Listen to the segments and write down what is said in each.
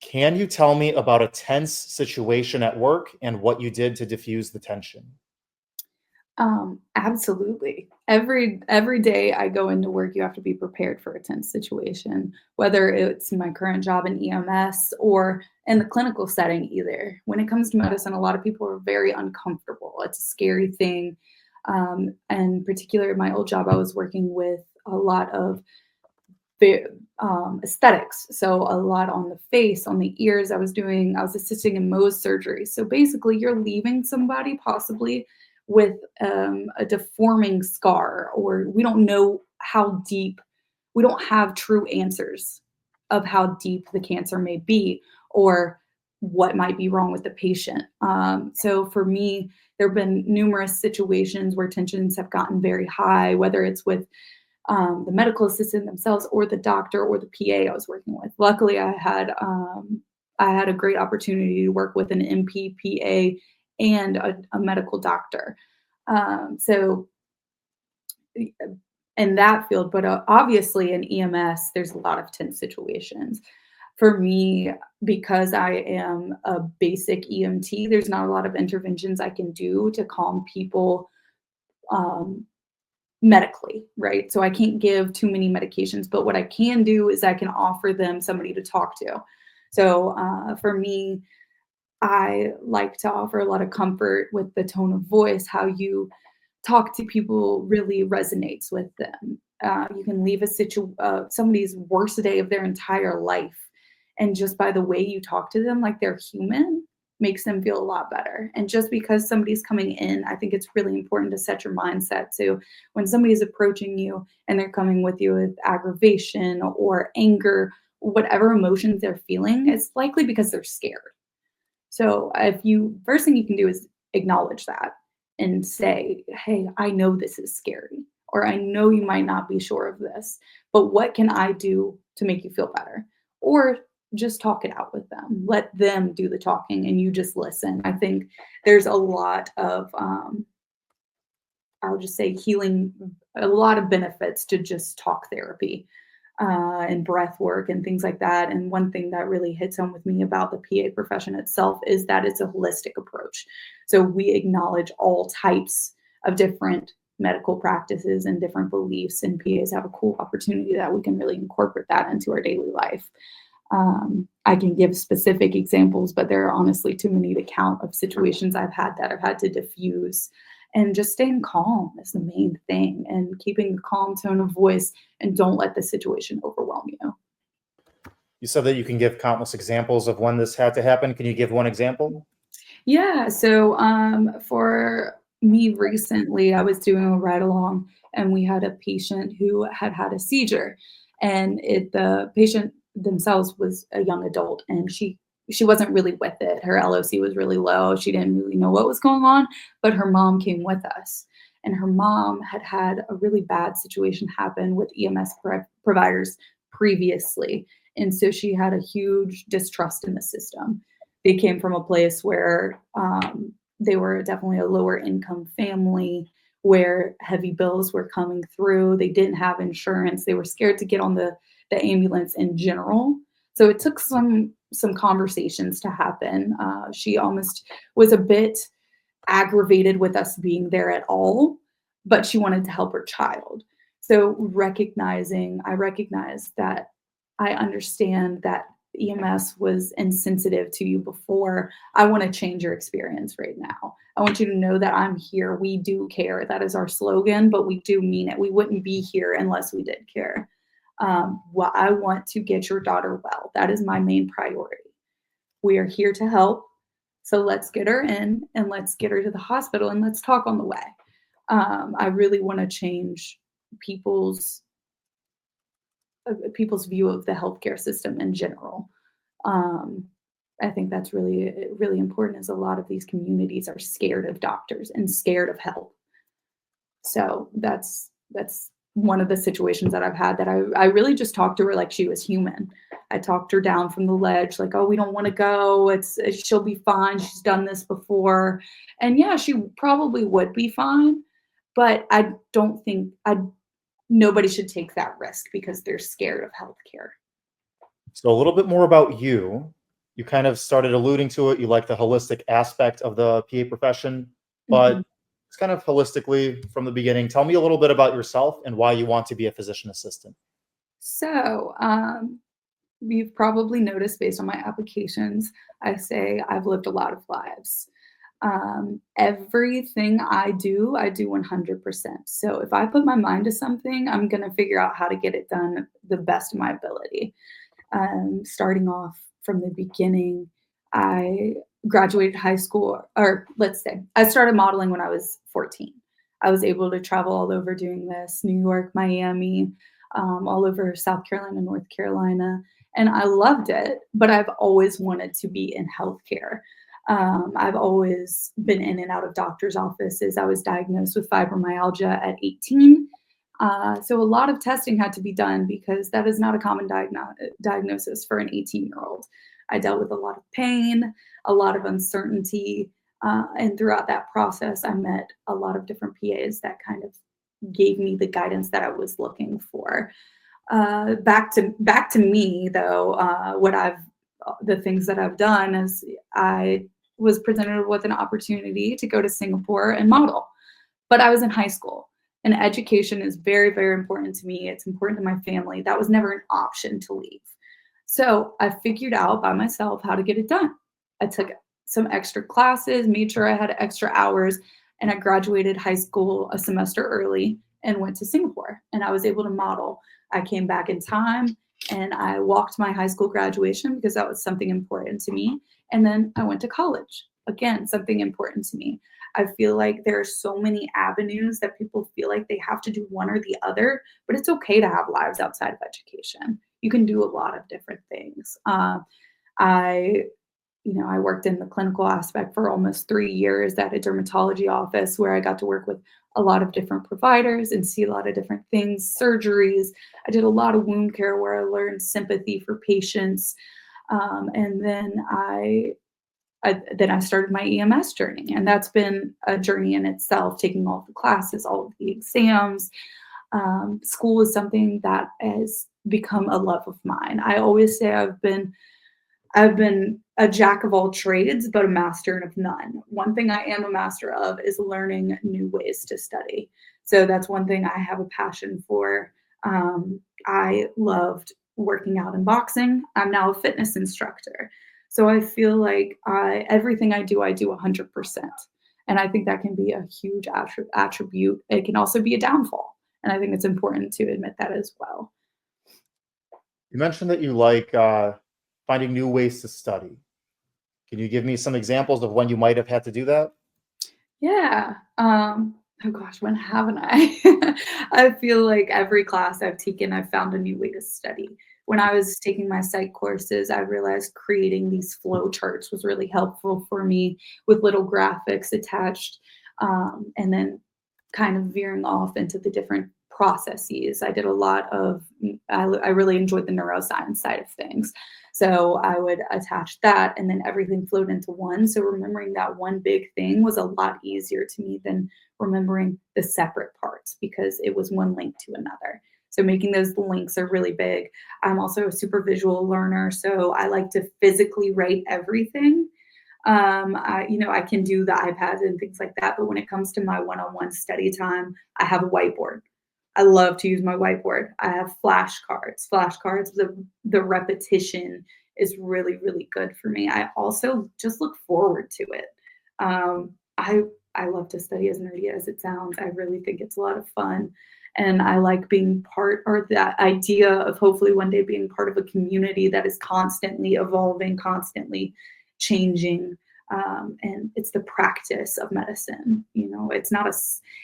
Can you tell me about a tense situation at work and what you did to diffuse the tension? Absolutely. Every day I go into work, you have to be prepared for a tense situation, whether it's my current job in EMS or in the clinical setting either. When it comes to medicine, a lot of people are very uncomfortable. It's a scary thing. And particular in my old job, I was working with a lot of the aesthetics. So a lot on the face, on the ears. I was assisting in Mohs surgery. So basically, you're leaving somebody possibly with a deforming scar, or we don't know how deep, we don't have true answers of how deep the cancer may be or what might be wrong with the patient. So for me, there have been numerous situations where tensions have gotten very high, whether it's with the medical assistant themselves or the doctor or the PA I was working with. Luckily, I had a great opportunity to work with an MPPA and a medical doctor. So in that field, but obviously in EMS, there's a lot of tense situations. For me, because I am a basic EMT, there's not a lot of interventions I can do to calm people um, medically, right? So I can't give too many medications, but what I can do is I can offer them somebody to talk to. So for me, I like to offer a lot of comfort with the tone of voice. How you talk to people really resonates with them. You can leave somebody's worst day of their entire life, and just by the way you talk to them, like they're human, makes them feel a lot better. And just because somebody's coming in, I think it's really important to set your mindset to when somebody is approaching you and they're coming with you with aggravation or anger, whatever emotions they're feeling, it's likely because they're scared. So if you first thing you can do is acknowledge that and say, "Hey, I know this is scary," or "I know you might not be sure of this, but what can I do to make you feel better?" Or just talk it out with them. Let them do the talking and you just listen. I think there's a lot of I'll just say healing, a lot of benefits to just talk therapy and breath work and things like that. And one thing that really hits home with me about the PA profession itself is that it's a holistic approach. So we acknowledge all types of different medical practices and different beliefs, and PAs have a cool opportunity that we can really incorporate that into our daily life. I can give specific examples, but there are honestly too many to count of situations I've had that I've had to diffuse. And just staying calm is the main thing, and keeping a calm tone of voice, and don't let the situation overwhelm you. You said that you can give countless examples of when this had to happen. Can you give one example? Yeah, so for me recently, I was doing a ride along and we had a patient who had had a seizure, and the patient themselves was a young adult, and she wasn't really with it. Her LOC was really low. She didn't really know what was going on, but her mom came with us. And her mom had had a really bad situation happen with EMS providers previously. And so she had a huge distrust in the system. They came from a place where they were definitely a lower income family where heavy bills were coming through. They didn't have insurance. They were scared to get on the ambulance in general. So it took some conversations to happen. She almost was a bit aggravated with us being there at all, but she wanted to help her child. So I recognize that I understand that EMS was insensitive to you before. I want to change your experience right now. I want you to know that I'm here. We do care. That is our slogan, but we do mean it. We wouldn't be here unless we did care. Well, I want to get your daughter well. That is my main priority. We are here to help. So let's get her in and let's get her to the hospital and let's talk on the way. I really want to change people's people's view of the healthcare system in general. Um, I think that's really important. Is a lot of these communities are scared of doctors and scared of help. So that's one of the situations that I've had that I really just talked to her like she was human. I talked her down from the ledge, like, oh, we don't want to go. She'll be fine. She's done this before. And yeah, she probably would be fine. But I don't think nobody should take that risk because they're scared of healthcare. So, a little bit more about you. You kind of started alluding to it. You like the holistic aspect of the PA profession, Mhm. but it's kind of holistically from the beginning. Tell me a little bit about yourself and why you want to be a physician assistant. So, you've probably noticed based on my applications, I say I've lived a lot of lives. Everything I do 100%. So if I put my mind to something, I'm going to figure out how to get it done the best of my ability. Starting off from the beginning, I graduated high school, or let's say I started modeling when I was 14. I was able to travel all over doing this, New York, Miami, all over South Carolina, North Carolina, and I loved it. But I've always wanted to be in healthcare. I've always been in and out of doctor's offices. I was diagnosed with fibromyalgia at 18. So a lot of testing had to be done because that is not a common diagnosis for an 18-year-old. I dealt with a lot of pain, a lot of uncertainty, and throughout that process, I met a lot of different PAs that kind of gave me the guidance that I was looking for. Back to me though, what I've the things that I've done is I was presented with an opportunity to go to Singapore and model, but I was in high school, and education is very, very important to me. It's important to my family. That was never an option to leave. So I figured out by myself how to get it done. I took some extra classes, made sure I had extra hours, and I graduated high school a semester early and went to Singapore. And I was able to model. I came back in time and I walked my high school graduation because that was something important to me. And then I went to college. Again, something important to me. I feel like there are so many avenues that people feel like they have to do one or the other, but it's okay to have lives outside of education. You can do a lot of different things. I I worked in the clinical aspect for almost 3 years at a dermatology office where I got to work with a lot of different providers and see a lot of different things, surgeries. I did a lot of wound care where I learned sympathy for patients. And then I started my EMS journey, and that's been a journey in itself, taking all the classes, all of the exams. School is something that has become a love of mine. I always say I've been a jack of all trades, but a master of none. One thing I am a master of is learning new ways to study. So that's one thing I have a passion for. I loved working out and boxing. I'm now a fitness instructor. So I feel like everything I do 100%. And I think that can be a huge attribute. It can also be a downfall. And I think it's important to admit that as well. You mentioned that you like finding new ways to study. Can you give me some examples of when you might have had to do that? Yeah. Oh gosh, when haven't I? I feel like every class I've taken, I've found a new way to study. When I was taking my psych courses, I realized creating these flow charts was really helpful for me with little graphics attached, and then kind of veering off into the different processes. I did a lot of, I really enjoyed the neuroscience side of things. So I would attach that and then everything flowed into one. So remembering that one big thing was a lot easier to me than remembering the separate parts because it was one link to another. So making those links are really big. I'm also a super visual learner, so I like to physically write everything. I can do the iPads and things like that, but when it comes to my one-on-one study time, I have a whiteboard. I love to use my whiteboard. I have flashcards. Flashcards, the repetition is really, really good for me. I also just look forward to it. Um, I I love to study as nerdy as it sounds. I really think it's a lot of fun. And I like being part or that idea of hopefully one day being part of a community that is constantly evolving, constantly changing. And it's the practice of medicine. It's not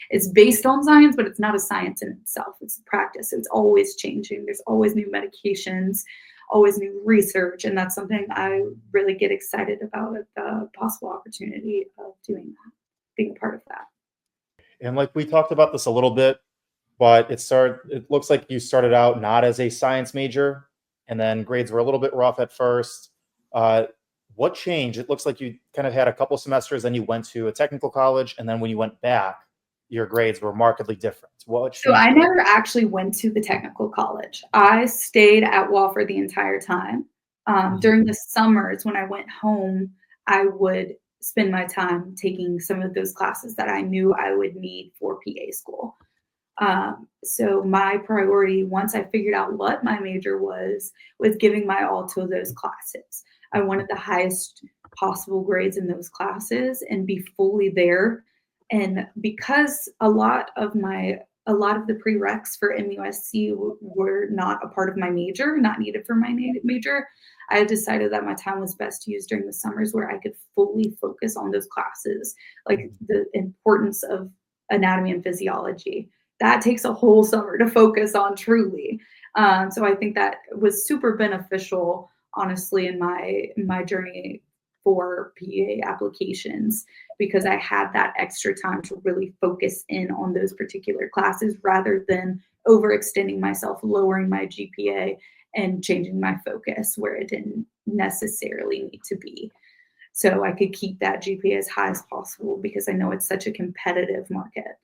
it's based on science, but it's not a science in itself. It's a practice. So it's always changing. There's always new medications, always new research. And that's something I really get excited about at the possible opportunity of doing that, being a part of that. And like we talked about this a little bit, but it looks like you started out not as a science major, and then grades were a little bit rough at first. Uh, what changed? It looks like you kind of had a couple semesters, then you went to a technical college, and then when you went back, your grades were markedly different. What So I changed there? never actually went to the technical college. I stayed at Wofford the entire time. Mhm. During the summers when I went home, I would spend my time taking some of those classes that I knew I would need for PA school. So my priority, once I figured out what my major was giving my all to those classes. I wanted the highest possible grades in those classes and be fully there. And because a lot of the prereqs for MUSC were not a part of my major, not needed for my major, I decided that my time was best used during the summers where I could fully focus on those classes, like Mhm. the importance of anatomy and physiology that takes a whole summer to focus on truly. So I think that was super beneficial, honestly, in my journey for PA applications because I had that extra time to really focus in on those particular classes rather than overextending myself, lowering my GPA, and changing my focus where it didn't necessarily need to be. So I could keep that GPA as high as possible because I know it's such a competitive market.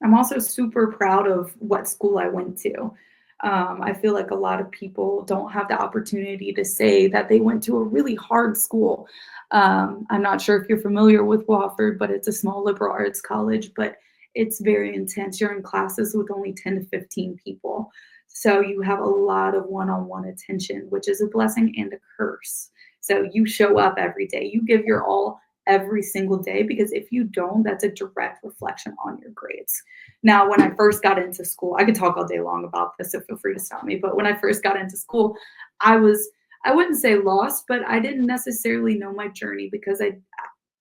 I'm also super proud of what school I went to. I feel like a lot of people don't have the opportunity to say that they went to a really hard school. I'm not sure if you're familiar with Wofford, but it's a small liberal arts college, but it's very intense. You're in classes with only 10 to 15 people. So you have a lot of one on one attention, which is a blessing and a curse. So you show up every day, you give your all every single day because if you don't, that's a direct reflection on your grades. Now, when I first got into school, I could talk all day long about this, so feel free to stop me. But when I first got into school, I was, I wouldn't say lost, but I didn't necessarily know my journey because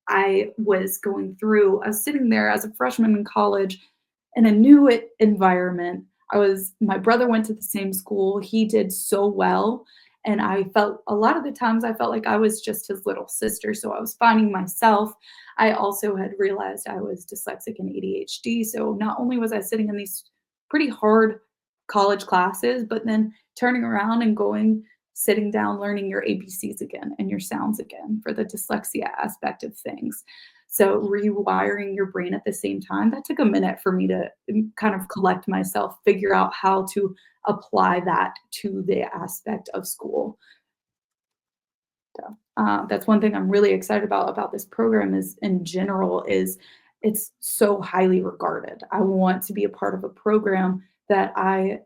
I was going through, I was sitting there as a freshman in college in a new environment. My brother went to the same school. He did so well. And I felt a lot of the times I felt like I was just his little sister. So I was finding myself. I also had realized I was dyslexic and ADHD. So not only was I sitting in these pretty hard college classes, but then turning around and sitting down, learning your ABCs again and your sounds again for the dyslexia aspect of things. So rewiring your brain at the same time, that took a minute for me to kind of collect myself, figure out how to apply that to the aspect of school. So, that's one thing I'm really excited about this program is in general is it's so highly regarded. I want to be a part of a program that I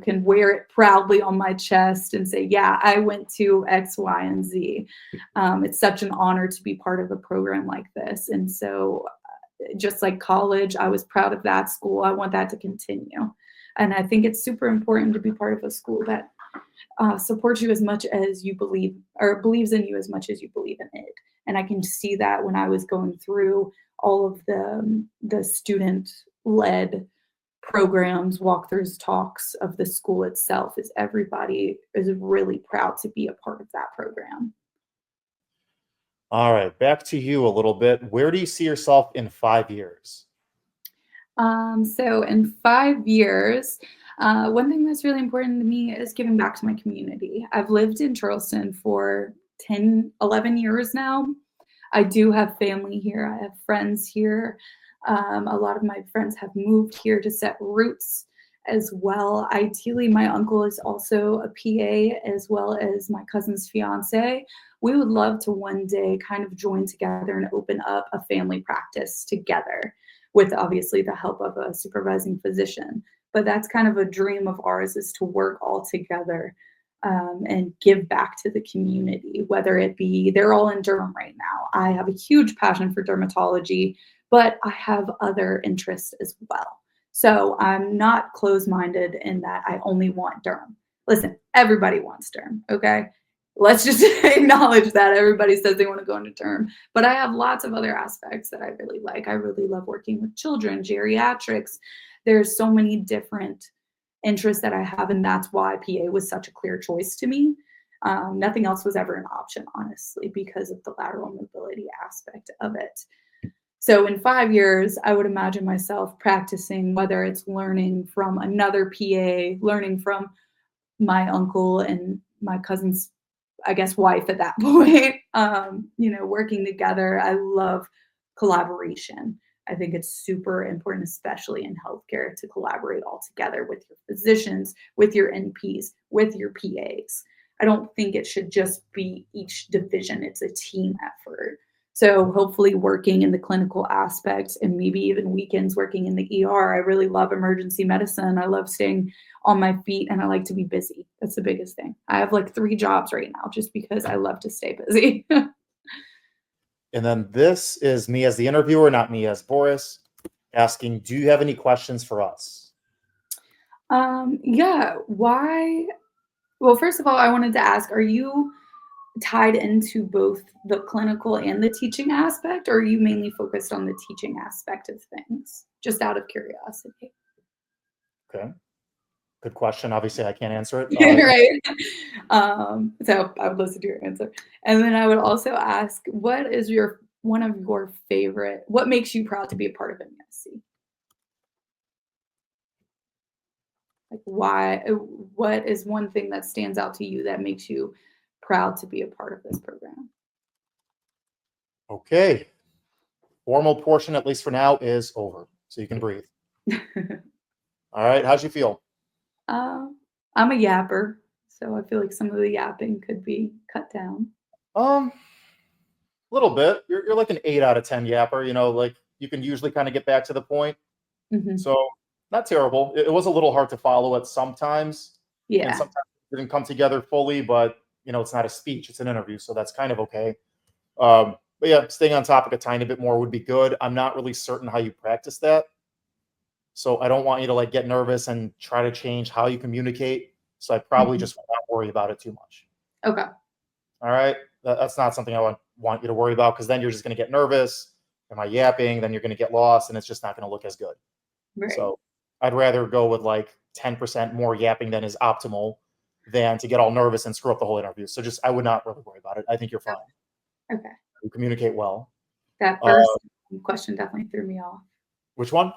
can wear it proudly on my chest and say, yeah, I went to X, Y, and Z. It's such an honor to be part of a program like this. And so, just like college, I was proud of that school. I want that to continue. And I think it's super important to be part of a school that supports you as much as you believe or believes in you as much as you believe in it. And I can see that when I was going through all of the student led programs, walkthroughs, talks of the school itself is everybody is really proud to be a part of that program. All right, back to you a little bit. Where do you see yourself in 5 years? So in 5 years, one thing that's really important to me is giving back to my community. I've lived in Charleston for 10, 11 years now. I do have family here. I have friends here. A lot of my friends have moved here to set roots as well. Ideally, my uncle is also a PA as well as my cousin's fiance. We would love to one day kind of join together and open up a family practice together with obviously the help of a supervising physician. But that's kind of a dream of ours is to work all together and give back to the community, whether it be they're all in derm right now. I have a huge passion for dermatology, but I have other interests as well. So I'm not closed minded in that I only want derm. Listen, everybody wants derm, okay? Let's just acknowledge that everybody says they want to go into derm. But I have lots of other aspects that I really like. I really love working with children, geriatrics. There's so many different interests that I have, and that's why PA was such a clear choice to me. Nothing else was ever an option, honestly, because of the lateral mobility aspect of it. So in 5 years, I would imagine myself practicing, whether it's learning from another PA, learning from my uncle and my cousin's, I guess, wife at that point, working together. I love collaboration. I think it's super important, especially in healthcare, to collaborate all together with your physicians, with your NPs, with your PAs. I don't think it should just be each division, it's a team effort. So hopefully working in the clinical aspects and maybe even weekends working in the ER. I really love emergency medicine. I love staying on my feet and I like to be busy. That's the biggest thing. I have like 3 jobs right now just because I love to stay busy. And then this is me as the interviewer, not me as Boris, asking, do you have any questions for us? Yeah, why well, first of all, I wanted to ask, are you tied into both the clinical and the teaching aspect, or are you mainly focused on the teaching aspect of things? Just out of curiosity. Okay, good question. Obviously, I can't answer it. Right? So I would listen to your answer. And then I would also ask, what is your one of your favorite what makes you proud to be a part of MUSC? Like, why what is one thing that stands out to you that makes you proud to be a part of this program? Okay, formal portion, at least for now, is over, so you can breathe. All right, how'd you feel? Um, I'm a yapper, so I feel like some of the yapping could be cut down. A little bit. You're like an 8 out of 10 yapper. Like you can usually kind of get back to the point. Mhm. So not terrible. It was a little hard to follow at sometimes, and Yeah. sometimes it didn't come together fully. But it's not a speech; it's an interview, so that's kind of okay. But yeah, staying on topic a tiny bit more would be good. I'm not really certain how you practice that, so I don't want you to like get nervous and try to change how you communicate. So I probably Mhm. just will not worry about it too much. Okay. All right, that's not something I want you to worry about because then you're just going to get nervous. Am I yapping? Then you're going to get lost, and it's just not going to look as good. Right. So I'd rather go with like 10% more yapping than is optimal than to get all nervous and screw up the whole interview. So just I would not really worry about it. I think you're fine. Okay. You communicate well. That Uh, first question definitely threw me off. which one?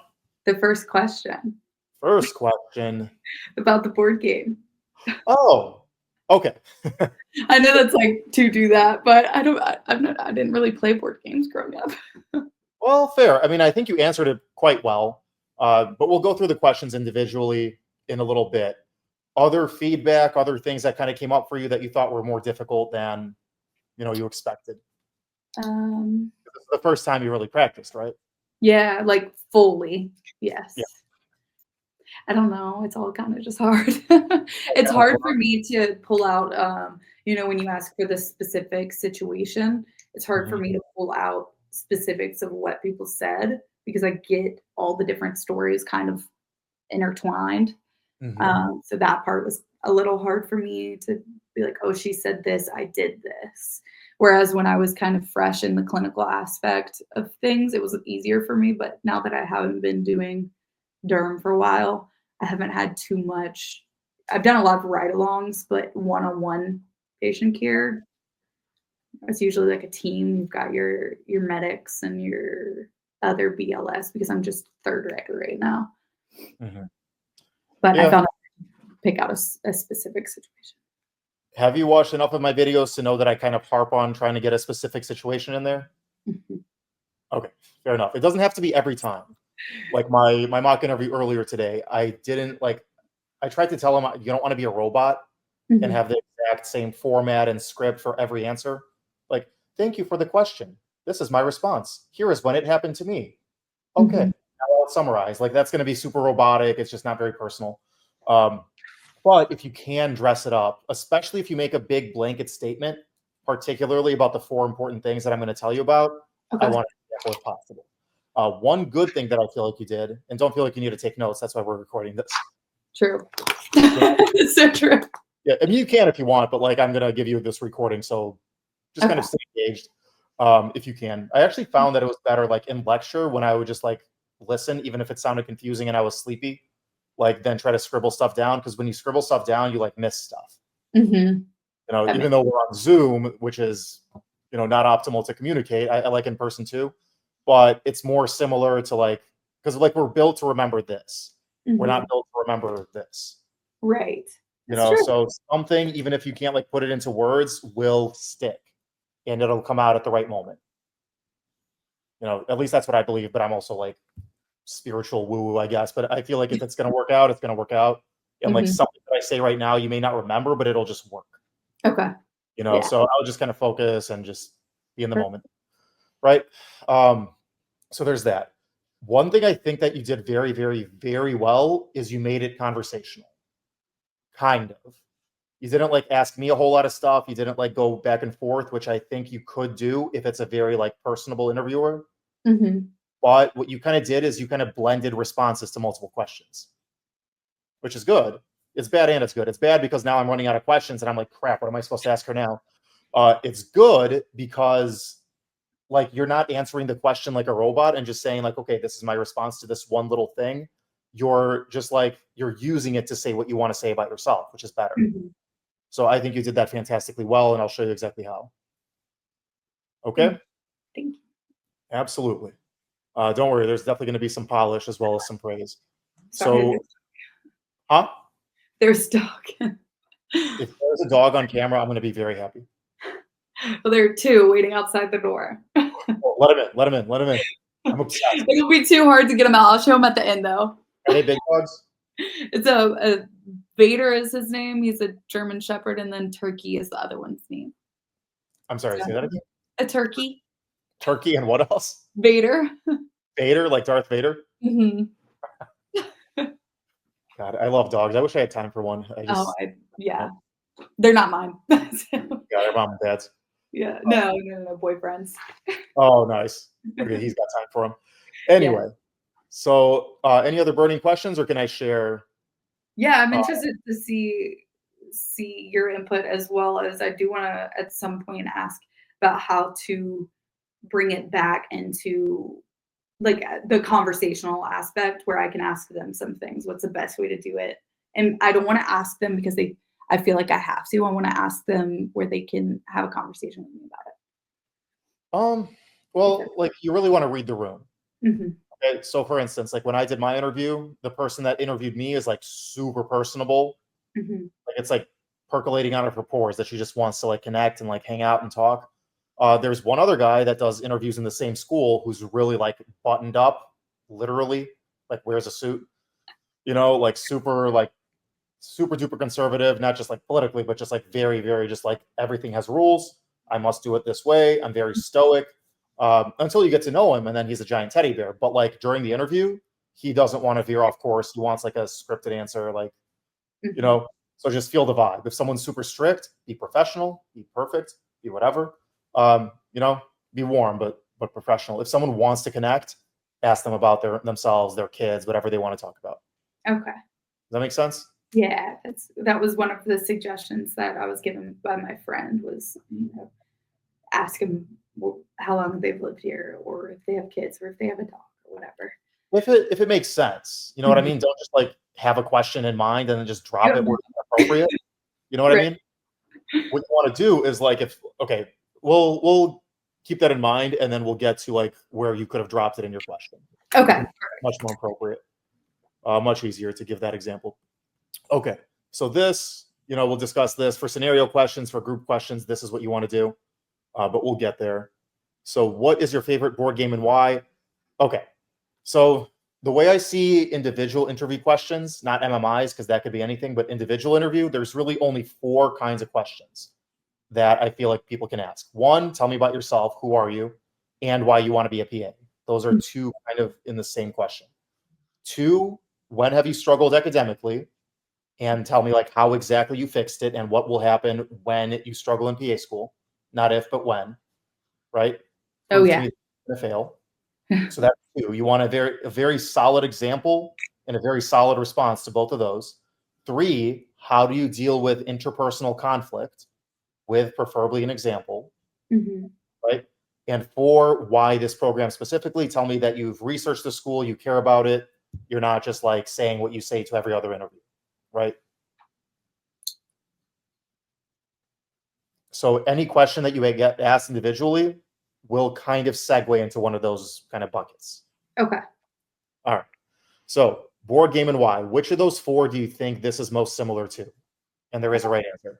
The first question First question. about the board game. Oh, okay. I know that's like to do that, but I didn't really play board games growing up. Well, fair. I mean, I think you answered it quite well. But we'll go through the questions individually in a little bit. Other feedback, other things that kind of came up for you that you thought were more difficult than you expected. Um, This is the first time you really practiced, right? yeah, like fully. Yeah. Yes. I don't know, it's all kinda just hard. It's Yeah. hard for me to pull out, when you ask for the specific situation, it's hard for Mhm. me to pull out specifics of what people said because I get all the different stories kind of intertwined. Mhm. So that part was a little hard for me to be like, "Oh, she said this, I did this." Whereas when I was kind of fresh in the clinical aspect of things, it was easier for me, but now that I haven't been doing derm for a while, I haven't had too much I've done a lot of ride-alongs, but one-on-one patient care, it's usually like a team. You've got your medics and your other BLS because I'm just third reg right now. Mhm. But I Yeah. found out to pick out a specific situation. Have you watched enough of my videos to know that I kind of harp on trying to get a specific situation in there? Mhm. Okay, fair enough. It doesn't have to be every time. Like my mock interview earlier today, I didn't like I tried to tell him you don't want to be a robot and Mhm. have the exact same format and script for every answer. Like, thank you for the question. This is my response. Here is when it happened to me. Okay, Mhm. now I'll summarize. Like that's going to be super robotic. It's just not very personal. Um, but if you can dress it up, especially if you make a big blanket statement, particularly about the 4 important things that I'm going to tell you about, I Okay. want to example if possible. One good thing that I feel like you did, and don't feel like you need to take notes. That's why we're recording this. True. Yeah, It's so true. yeah. I mean, you can if you want, but like I'm going to give you this recording, so just kind Okay. of stay engaged if you can. I actually found that it was better like in lecture when I would just like listen, even if it sounded confusing and I was sleepy, like then try to scribble stuff down. Because when you scribble stuff down, you like miss stuff. Mhm. That Even makes though we're on Zoom, which is not optimal to communicate. I like in person too, but it's more similar to like because like we're built to remember this. We're not Mhm. built to remember this. Right. That's true. So something, even if you can't like put it into words, will stick and it'll come out at the right moment. At least that's what I believe, but I'm also like spiritual woo-woo, I guess. But I feel like if it's going to work out, it's going to work out. And like Mhm. something that I say right now, you may not remember, but it'll just work, Okay. Yeah. So I'll just kind of focus and just be in the moment. Right. Um, so there's that. One thing I think that you did very, very, very well is you made it conversational. Kind of. You didn't like ask me a whole lot of stuff. You didn't like go back and forth, which I think you could do if it's a very like personable interviewer. Mhm. But what you kind of did is you kind of blended responses to multiple questions, which is good. It's bad and it's good. It's bad because now I'm running out of questions and I'm like, crap, what am I supposed to ask her now? It's good because like you're not answering the question like a robot and just saying like, okay, this is my response to this one little thing. You're just like you're using it to say what you want to say about yourself, which is better. Mhm. So I think you did that fantastically well, and I'll show you exactly how. Okay, Thank thank you. absolutely. Don't worry, there's definitely going to be some polish as well as some praise. Sorry, So, huh? there's dog. If there's a dog on camera, I'm going to be very happy. Well, there are 2 waiting outside the door. Oh, let him in. Let him in. Let him in. I'm obsessed. It'll be too hard to get them out. I'll show them at the end, though. Are they big dogs? It's a Vader is his name. He's a German Shepherd, and then Turkey is the other one's name. I'm sorry. So, Say that again. a turkey, Turkey and what else? Vader. Vader, like Darth Vader. Mhm. God, I love dogs. I wish I had time for one. I Oh, just, yeah. They're not mine. So, yeah, they're mom and dad's. yeah. No, boyfriends. Oh, nice. Okay, he's got time for him. Yeah. Anyway, so any other burning questions, or can I share? Yeah, I'm Uh, interested to see your input as well as I do wanna, at some point, ask about how to bring it back into, like, the conversational aspect where I can ask them some things. What's the best way to do it? And I don't wanna ask them because I feel like I have to. I wanna ask them where they can have a conversation with me about it. um, If that well, like you really want to read the room. Mhm, Okay, so for instance, like when I did my interview, the person that interviewed me is like super personable. mhm, Like it's like percolating out of her pores that she just wants to like connect and like hang out and talk. There's one other guy that does interviews in the same school who's really like buttoned up, literally, like wears a suit, like super duper conservative, not just like politically, but just like very, very, just like everything has rules. I must do it this way. I'm very stoic until you get to know him, and then he's a giant teddy bear. But like during the interview, he doesn't want to veer off course. He wants like a scripted answer, like you mhm. know. So just feel the vibe. If someone's super strict, be professional, be perfect, be whatever. Um, you know, be warm but professional. If someone wants to connect, ask them about themselves, their kids, whatever they want to talk about. Okay. Does that make sense? Yeah, that was one of the suggestions that I was given by my friend was, ask them how long they've lived here, or if they have kids, or if they have a dog, or whatever. If it makes sense, you know what I Mhm. mean? Don't just like have a question in mind and then just drop Yeah, it where it's appropriate. You know what I right. mean? What you want to do is like if okay, we'll keep that in mind and then we'll get to like where you could have dropped it in your question. I Okay. think much more appropriate, much easier to give that example. Okay, so this, we'll discuss this for scenario questions, for group questions. This is what you want to do, but we'll get there. So, what is your favorite board game and why? Okay, so the way I see individual interview questions, not MMIs, because that could be anything, but individual interview, there's really only 4 kinds of questions that I feel like people can ask. One, tell me about yourself. Who are you? And why you want to be a PA. Those are 2 kind of in the same question. 2, when have you struggled academically? And tell me like how exactly you fixed it and what will happen when you struggle in PA school. Not if, but when, right? Oh, Prove to yeah. me you're gonna fail. So that's 2. You want a very solid example and a very solid response to both of those. 3, how do you deal with interpersonal conflict with preferably an example, Mhm. right? And 4, why this program specifically? Tell me that you've researched the school, you care about it. You're not just like saying what you say to every other interview, right? So any question that you may get asked individually will kind of segue into one of those kind of buckets. Okay. All right. So board game and why. Which of those 4 do you think this is most similar to? And there is a right answer.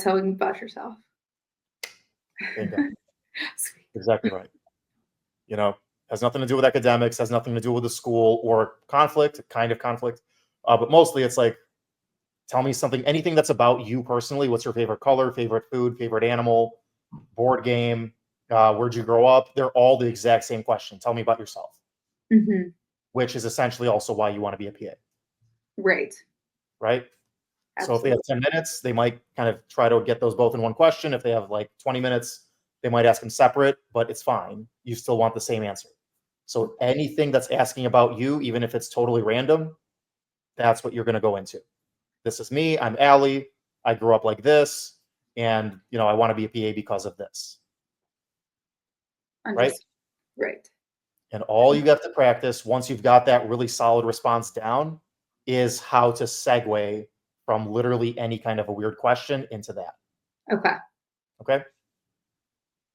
Telling me about yourself. Bingo. Sweet. Exactly right. You know, has nothing to do with academics, has nothing to do with the school or conflict, kind of conflict. But mostly it's like, tell me something, anything that's about you personally. What's your favorite color, favorite food, favorite animal, board game? Where'd you grow up? They're all the exact same question. Tell me about yourself, Mhm. which is essentially also why you want to be a PA, Right. right? So if they have Absolutely. 10 minutes, they might kind of try to get those both in one question. If they have like 20 minutes, they might ask them separate, but it's fine. You still want the same answer. So anything that's asking about you, even if it's totally random, that's what you're going to go into. This is me. I'm Allie. I grew up like this, and I want to be a PA because of this, right? Understood. Right. And all you have to practice once you've got that really solid response down is how to segue from literally any kind of a weird question into that. Okay. Okay.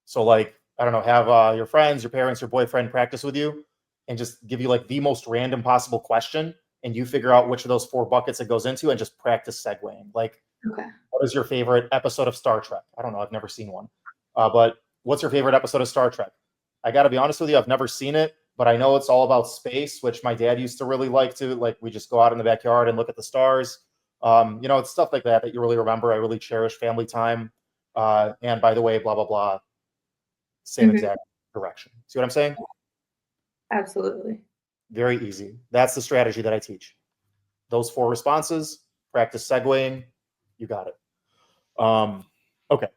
So, like, I don't know, have your friends, your parents, your boyfriend practice with you and just give you like the most random possible question. And you figure out which of those four buckets it goes into and just practice segueing. Like, Okay. what is your favorite episode of Star Trek? I don't know. I've never seen one. But what's your favorite episode of Star Trek? I got to be honest with you. I've never seen it, but I know it's all about space, which my dad used to really like to. Like, we just go out in the backyard and look at the stars. It's stuff like that that you really remember. I really cherish family time. And by the way, blah, blah, blah, same Mhm. exact direction. See what I'm saying? Absolutely. Very easy. That's the strategy that I teach. Those four responses, practice segueing. You got it. Okay.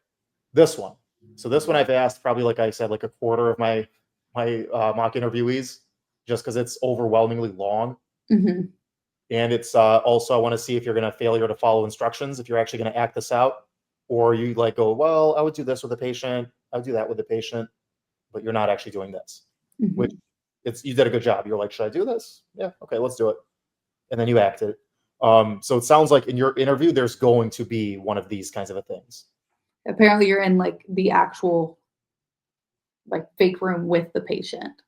This one. So this one I've asked probably, like I said, like a quarter of my mock interviewees, just because it's overwhelmingly long, Mhm. and it's also I want to see if you're going to failure to follow instructions, if you're actually going to act this out, or you like go, well, I would do this with a patient, I would do that with the patient, but you're not actually doing this. Which Mhm. you did a good job. You're like, should I do this? Yeah, okay, let's do it, and then you acted. So it sounds like in your interview, there's going to be one of these kinds of a things. Apparently, you're in, like, the actual, like, fake room with the patient.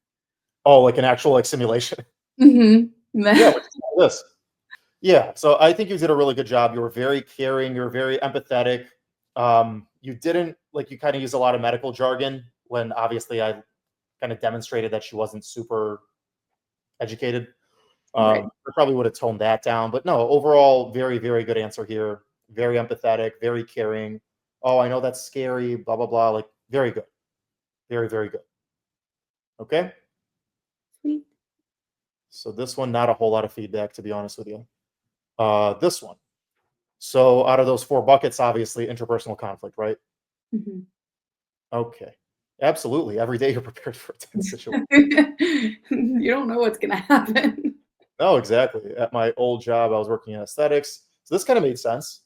Oh, like an actual like simulation. Mhm. Yeah, which is all this. Yeah, so I think you did a really good job. You were very caring, you were very empathetic. You didn't like you kind of use a lot of medical jargon when obviously I kind of demonstrated that she wasn't super educated. Right. I probably would have toned that down, but no, overall, very, very good answer here. Very empathetic, very caring. Oh, I know that's scary, blah, blah, blah. Like, very good. Very, very good. Okay. Sweet. So this one, not a whole lot of feedback, to be honest with you. This one. So out of those four buckets, obviously interpersonal conflict, right? Mhm. Okay. Absolutely. Every day you're prepared for a tense situation. You don't know what's gonna happen. No, exactly. At my old job, I was working in aesthetics. So this kind of made sense.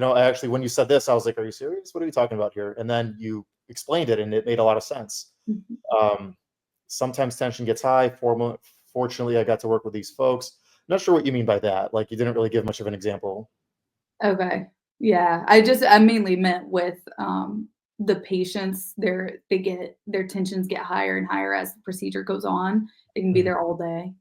Actually, when you said this, I was like, are you serious? What are we talking about here? And then you explained it and it made a lot of sense. Mhm. Um, Sometimes tension gets high. Fortunately, I got to work with these folks. Not sure what you mean by that. Like, you didn't really give much of an example. Okay. Yeah, I mainly meant with, the patients, their tensions get higher and higher as the procedure goes on. They can be Mhm. there all day.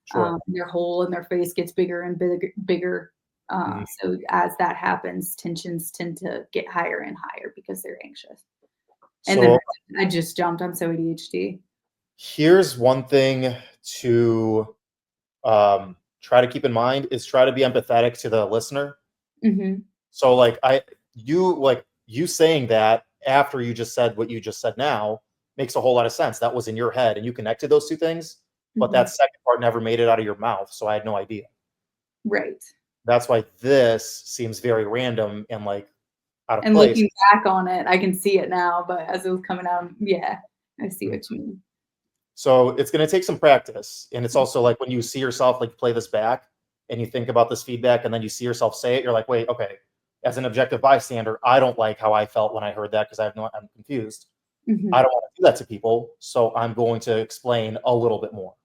Sure. Their hole in their face gets bigger and bigger. Mhm. So as that happens, tensions tend to get higher and higher because they're anxious. And then So I just jumped, I'm so ADHD. here's one thing to try to keep in mind is try to be empathetic to the listener. Mhm, So you saying that after you just said what you just said now makes a whole lot of sense. That was in your head and you connected those two things, but mhm. that second part never made it out of your mouth. So I had no idea. Right. That's why this seems very random and like out of And place. looking back on it, I can see it now, but as it was coming out, yeah, I see Mhm. what you mean. So it's going to take some practice. And it's also like when you see yourself like play this back and you think about this feedback and then you see yourself say it, you're like, wait, okay. As an objective bystander, I don't like how I felt when I heard that because I'm confused. I Mhm. don't want to do that to people. So I'm going to explain a little bit more.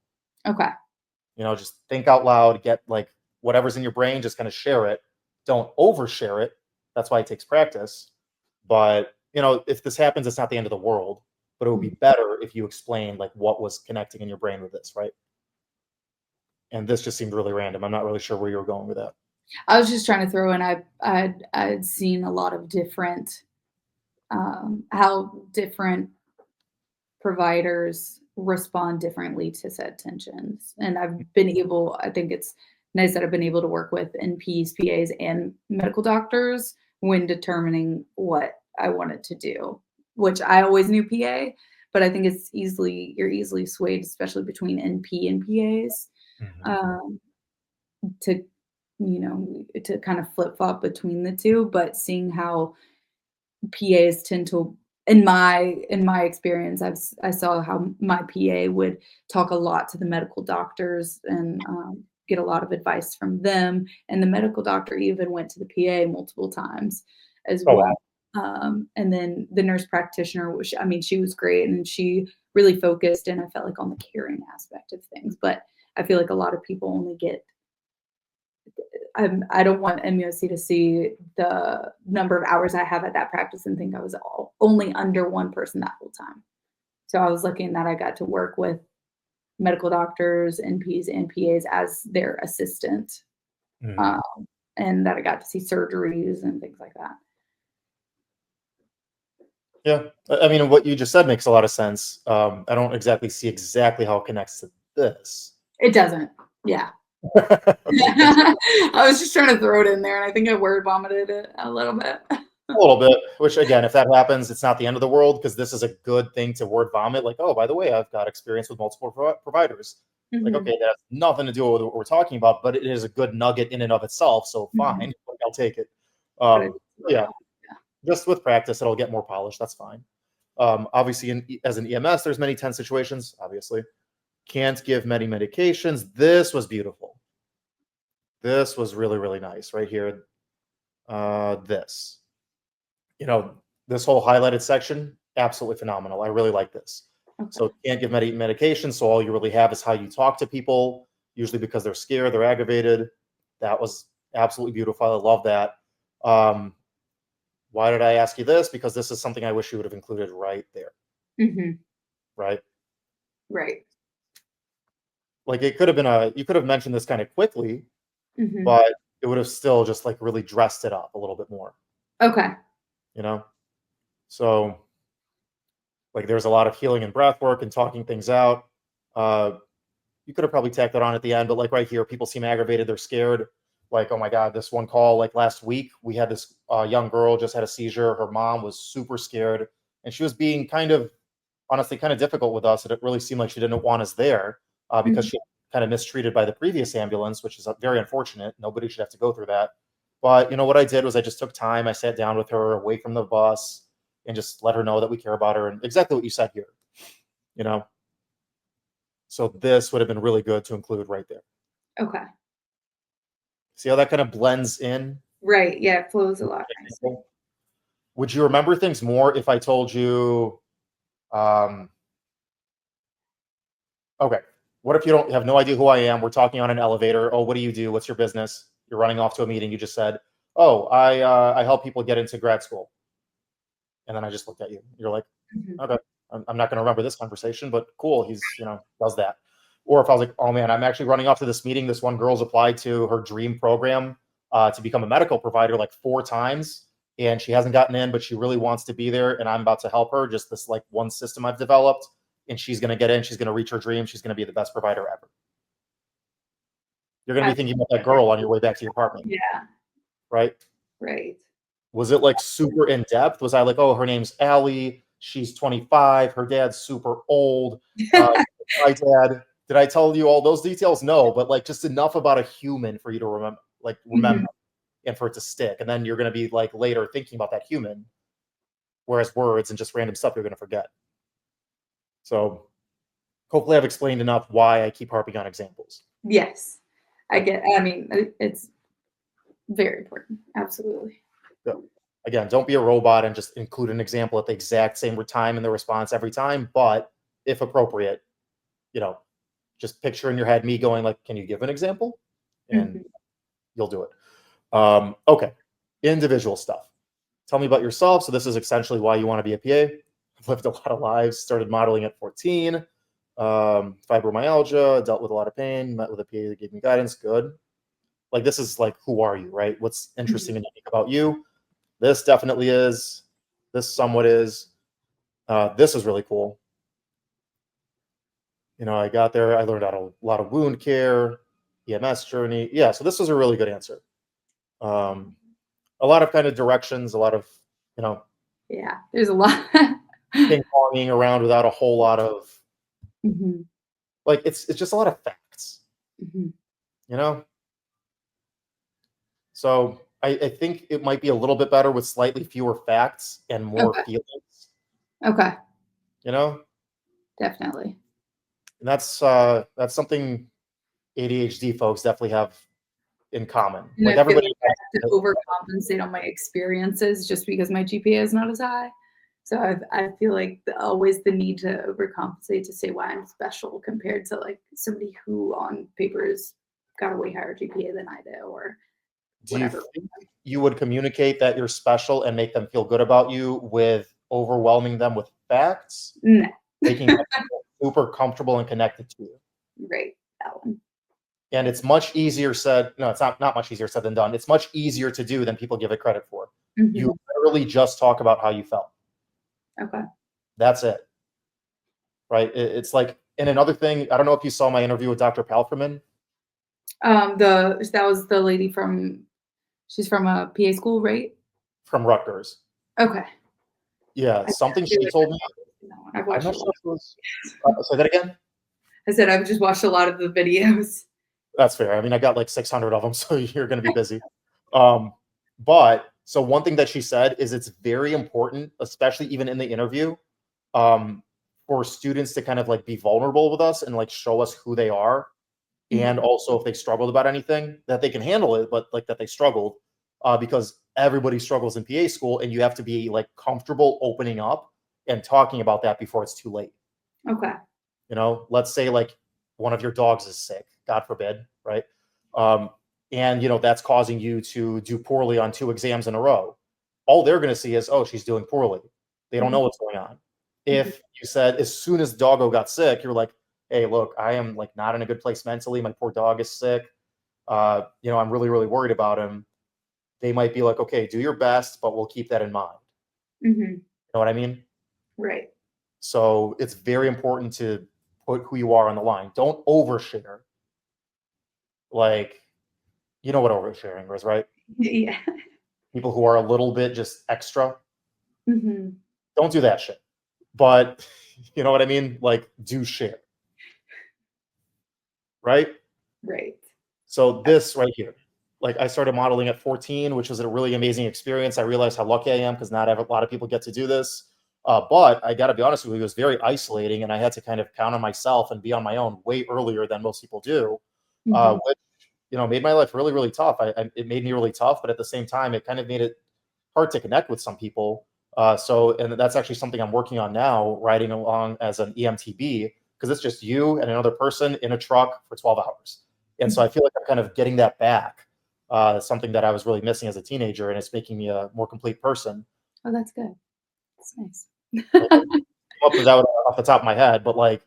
Okay. Just think out loud, get like whatever's in your brain, just kind of share it. Don't overshare it. That's why it takes practice. But, if this happens, it's not the end of the world. But it would be Mhm. better if you explained like what was connecting in your brain with this, right? And this just seemed really random. I'm not really sure where you were going with that. I was just trying to throw in I'd seen a lot of different, how different providers respond differently to said tensions. And I think it's nice that I've been able to work with NPs, PAs, and medical doctors when determining what I wanted to do, which I always knew PA, but I think you're easily swayed, especially between NP and PAs, Mhm. um, to, to kind of flip flop between the two, but seeing how PAs tend to in my experience, I saw how my PA would talk a lot to the medical doctors and, get a lot of advice from them, and the medical doctor even went to the PA multiple times as Oh, well. wow. And then the nurse practitioner, which I mean, she was great, and she really focused and I felt like on the caring aspect of things, but I feel like a lot of people only get I don't want MUSC to see the number of hours I have at that practice and think I was only under one person that whole time. So I was lucky in that I got to work with medical doctors, NPs, and PAs as their assistant, Mhm. um, and that I got to see surgeries and things like that. Yeah. I mean, what you just said makes a lot of sense. I don't exactly see exactly how it connects to this. It doesn't. Yeah. Okay, interesting. I was just trying to throw it in there, and I think I word vomited it a little bit. A little bit, which again, if that happens, it's not the end of the world because this is a good thing to word vomit. Like, oh, by the way, I've got experience with multiple providers. Like, Mhm, okay, that has nothing to do with what we're talking about, but it is a good nugget in and of itself. So mhm. fine, like, I'll take it. But it's Yeah, yeah. just with practice, it'll get more polished. That's fine. Obviously, as an EMS, there's many tense situations. Obviously, can't give many medications. This was beautiful. This was really, really nice right here. This. You know, this whole highlighted section, absolutely phenomenal. I really like this. Okay. So can't give medication, so all you really have is how you talk to people, usually because they're scared, they're aggravated. That was absolutely beautiful. I love that. Um, why did I ask you this? Because this is something I wish you would have included right there, Mhm. right? Right. Like it could have been you could have mentioned this kind of quickly, Mhm. but it would have still just like really dressed it up a little bit more, Okay. you know? So like there's a lot of healing and breath work and talking things out. Uh, you could have probably tacked that on at the end, but like right here, people seem aggravated. They're scared. Like, oh my God, this one call, like last week, we had this young girl just had a seizure. Her mom was super scared and she was being kind of, honestly, kind of difficult with us. And it really seemed like she didn't want us there because Mhm. she kind of mistreated by the previous ambulance, which is very unfortunate. Nobody should have to go through that. But you know what I did was I just took time. I sat down with her away from the bus and just let her know that we care about her and exactly what you said here, you know? So this would have been really good to include right there. Okay. See how that kind of blends in? Right, yeah, it flows a lot nicer. Would you remember things more if I told you, um, okay, what if you don't have no idea who I am? We're talking on an elevator. Oh, what do you do? What's your business? You're running off to a meeting. You just said, oh, I help people get into grad school. And then I just looked at you. You're like, Mhm, okay, I'm not going to remember this conversation, but cool. He's, does that. Or if I was like, oh man, I'm actually running off to this meeting. This one girl's applied to her dream program to become a medical provider like 4 times, and she hasn't gotten in, but she really wants to be there. And I'm about to help her. Just this like one system I've developed, and she's going to get in. She's going to reach her dream. She's going to be the best provider ever. You're going to be thinking about that girl on your way back to your apartment, yeah, right? right. Was it like super in depth? Was I like, oh, her name's Allie. She's 25. Her dad's super old. Uh, my dad. Did I tell you all those details? No, but like just enough about a human for you to remember Mhm, and for it to stick. And then you're going to be like later thinking about that human, whereas words and just random stuff you're going to forget. So hopefully I've explained enough why I keep harping on examples. yes. Good. I mean, it's very important, absolutely. Good. Again, don't be a robot and just include an example at the exact same time in the response every time, but if appropriate, you know, just picture in your head me going like, "Can you give an example?" And Mhm. you'll do it. Okay, individual stuff. Tell me about yourself. So this is essentially why you want to be a PA. I've lived a lot of lives. Started modeling at 14. Fibromyalgia. Dealt with a lot of pain. Met with a PA that gave me guidance. Good. Like this is like, who are you, right? What's Mhm. interesting and unique about you? This definitely is. This somewhat is. This is really cool. I got there. I learned a lot of wound care, EMS journey. Yeah, so this was a really good answer. Um, a lot of kind of directions, a lot of, you know, Yeah, there's a lot. ping ponging around without a whole lot of Mhm, like it's just a lot of facts, mhm. you know? So I think it might be a little bit better with slightly fewer facts and more Okay, feelings, okay, you know? definitely. And that's something ADHD folks definitely have in common. And Like I feel everybody like I have to overcompensate on my experiences just because my GPA is not as high. So I feel like always the need to overcompensate to say why I'm special compared to like somebody who on paper has got a way higher GPA than I do or do you whatever. think you would communicate that you're special and make them feel good about you with overwhelming them with facts, No. making them feel super comfortable and connected to you? Right, that one. And it's much easier said no, it's not much easier said than done. It's much easier to do than people give it credit for. You Mhm. literally just talk about how you felt. Okay. That's it, right? It's like and another thing, I don't know if you saw my interview with Dr. Palferman The that was the lady from she's from a PA school, right? from Rutgers. Okay. Yeah, I something feel she like told me, that one. I've I'm watched a not lot. sure if it was say that again? I said I've just watched a lot of the videos. That's fair. I mean, I got like 600 of them, so you're gonna be busy. Um, but so one thing that she said is it's very important, especially even in the interview, um, for students to kind of like be vulnerable with us and like show us who they are. And Mhm. also if they struggled about anything, that they can handle it, but like that they struggled. Because everybody struggles in PA school and you have to be like comfortable opening up and talking about that before it's too late. Okay. Let's say like one of your dogs is sick, God forbid, right? Um, and that's causing you to do poorly on 2 exams in a row. All they're going to see is, oh, she's doing poorly. They don't know Mhm, what's going on. mhm, If you said as soon as doggo got sick, you're like, hey, look, I am like not in a good place mentally. My poor dog is sick. I'm really, really worried about him. They might be like, okay, do your best, but we'll keep that in mind. mhm. You know what I mean? Right. So it's very important to put who you are on the line. Don't overshare. Like, you know what oversharing is, right? Yeah. People who are a little bit just extra. Mhm. Don't do that shit. But you know what I mean? Like, do share, right? Right. So this right here, like I started modeling at 14, which was a really amazing experience. I realized how lucky I am because not a lot of people get to do this. But I got to be honest with you, it was very isolating, and I had to kind of count on myself and be on my own way earlier than most people do, Mhm, which made my life really, really tough. It made me really tough, but at the same time, it kind of made it hard to connect with some people. And that's actually something I'm working on now, riding along as an EMTB, because it's just you and another person in a truck for 12 hours. And so mhm. I feel like I'm kind of getting that back. Something that I was really missing as a teenager, and it's making me a more complete person. Oh, that's good. That's nice. Like, I came up with that off the top of my head, but like,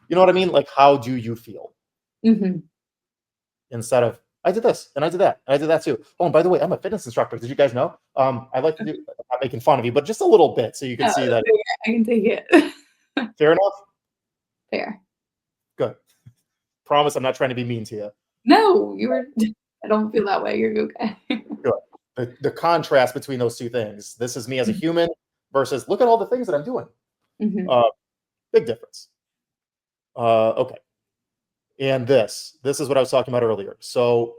you know what I mean? Like, how do you feel? Mhm. Instead of I did this and I did that and I did that too. Oh, and by the way, I'm a fitness instructor. Did you guys know? I like to do. I'm not making fun of you, but just a little bit so you can Oh, see that. okay, I can take it. Fair enough. Fair. Good. Promise, I'm not trying to be mean to you. No, you were I don't feel that way, you're okay. Good. The contrast between those two things. This is me as a human versus look at all the things that I'm doing. Mhm, Uh, big difference. Okay. And this is what I was talking about earlier. So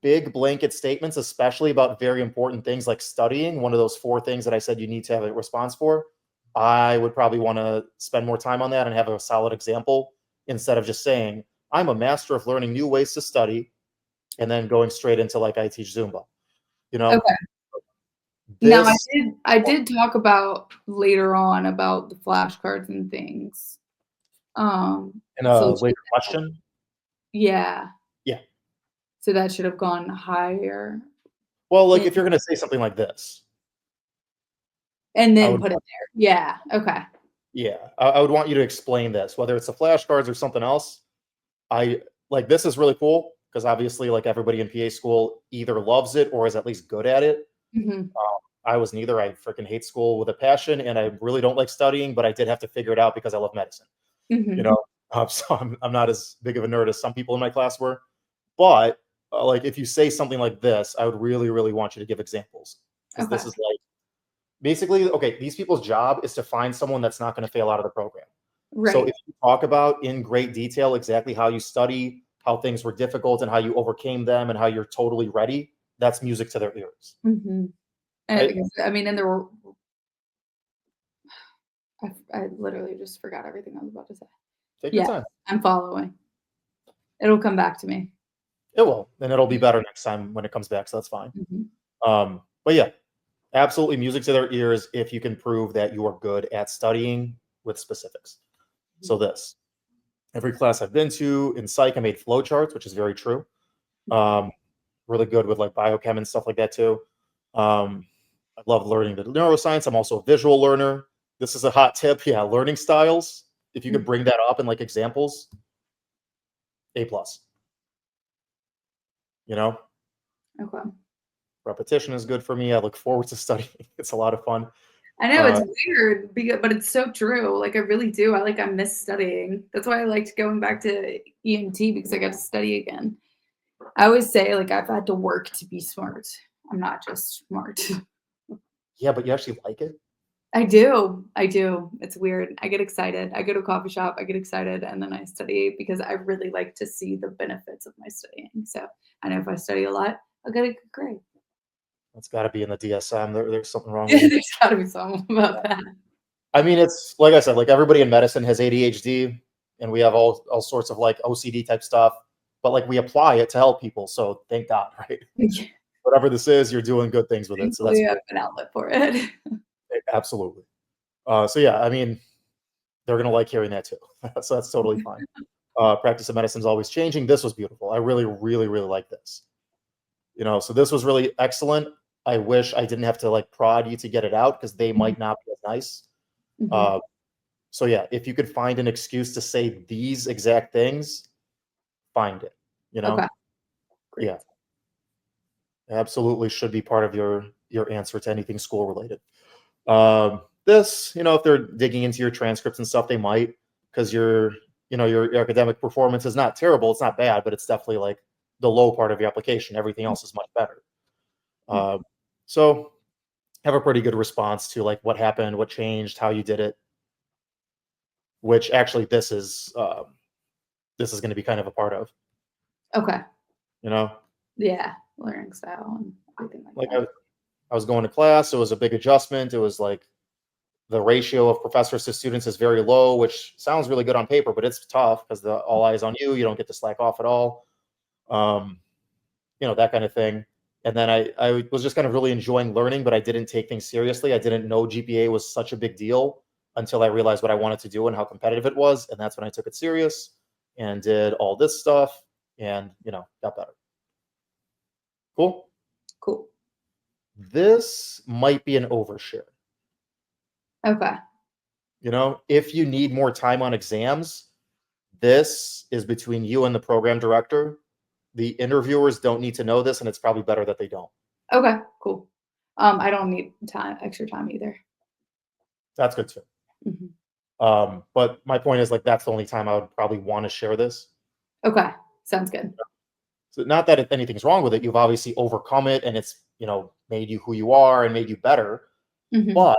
big blanket statements, especially about very important things like studying, one of those 4 things that I said you need to have a response for. I would probably want to spend more time on that and have a solid example instead of just saying, I'm a master of learning new ways to study and then going straight into like I teach Zumba. You know, okay. Now this I did talk about later on about the flashcards and things. in So a later question. yeah, Yeah. so that should have gone higher Well, like in if you're going to say something like this, and I then would put it there. Yeah, okay. Yeah, I would want you to explain this, whether it's the flashcards or something else. I like this is really cool because obviously, like everybody in PA school either loves it or is at least good at it. Mhm, I was neither. I freaking hate school with a passion, and I really don't like studying, but I did have to figure it out because I love medicine. You mhm. know. So I'm not as big of a nerd as some people in my class were. But like if you say something like this, I would really, really want you to give examples because Okay. this is like basically okay. These people's job is to find someone that's not going to fail out of the program. So Right. if you talk about in great detail exactly how you study, how things were difficult, and how you overcame them, and how you're totally ready, that's music to their ears. Mhm. Right? I mean, and there were I literally just forgot everything I was about to say. Take your Yeah, time. I'm following. It'll come back to me. It will, and it'll be better next time when it comes back. So that's fine. Mhm. But yeah, absolutely music to their ears if you can prove that you are good at studying with specifics. So Mhm. this every class I've been to in psych, I made flowcharts, which is very true. Um, really good with like biochem and stuff like that too. Um, I love learning the neuroscience. I'm also a visual learner. This is a hot tip. Yeah, learning styles. If you could Mhm. bring that up in like examples, A plus. You know, Okay. repetition is good for me. I look forward to studying. It's a lot of fun. I know Uh, it's weird but it's so true. Like, I really do. I miss studying. That's why I liked going back to EMT because I got to study again. I always say, like, I've had to work to be smart. I'm not just smart. yeah, but you actually like it. I do. I do. It's weird. I get excited. I go to a coffee shop, I get excited, and then I study because I really like to see the benefits of my studying. So I know if I study a lot, I'll get a good grade. That's got to be in the DSM. There's something wrong with Yeah, you. there's gotta be something about that. I mean, it's like I said, like everybody in medicine has ADHD, and we have all sorts of like OCD type stuff, but like we apply it to help people. So thank God, right? Yeah, Whatever this is, you're doing good things with it. So that's thankfully, I have great. an outlet for it. Absolutely. So yeah, I mean, they're gonna like hearing that too. So that's totally fine. Practice of medicine is always changing. This was beautiful. I really, really, really like this. You know, so this was really excellent. I wish I didn't have to like prod you to get it out because they Mhm, might not be as nice. mhm. Uh, so yeah, if you could find an excuse to say these exact things, find it. You Okay, know, great. yeah, absolutely should be part of your answer to anything school related. This, you know, if they're digging into your transcripts and stuff, they might because your academic performance is not terrible. It's not bad, but it's definitely like the low part of your application. Everything else is much better. Mm, Uh, so have a pretty good response to like what happened, what changed, how you did it. Which actually this is going to be kind of a part of. okay. You know, Yeah, learning style and everything like like that. I was going to class. It was a big adjustment. It was like the ratio of professors to students is very low, which sounds really good on paper, but it's tough because the all eyes on you. You don't get to slack off at all. Um, that kind of thing. And then I was just kind of really enjoying learning, but I didn't take things seriously. I didn't know GPA was such a big deal until I realized what I wanted to do and how competitive it was. And that's when I took it serious and did all this stuff and, got better. Cool. Cool. This might be an overshare. Okay. If you need more time on exams, this is between you and the program director. The interviewers don't need to know this, and it's probably better that they don't. Okay, cool. I don't need extra time either. That's good too. Mhm. But my point is like that's the only time I would probably want to share this. Okay, sounds good. So not that if anything's wrong with it, you've obviously overcome it and it's made you who you are and made you better. Mhm. But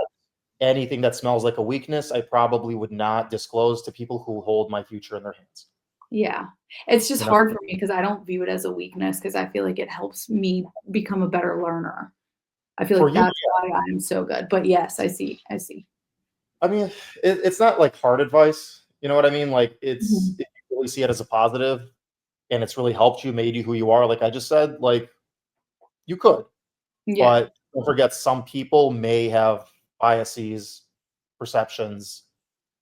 anything that smells like a weakness, I probably would not disclose to people who hold my future in their hands. Yeah. It's just You know, hard for me because I don't view it as a weakness because I feel like it helps me become a better learner. I feel for like you, that's why I'm so good. But yes, I see. I see. I mean, it's not like hard advice. You know what I mean? Like Mhm. if you really see it as a positive and it's really helped you, made you who you are. Like I just said, like you could, Yeah, but don't forget some people may have biases, perceptions,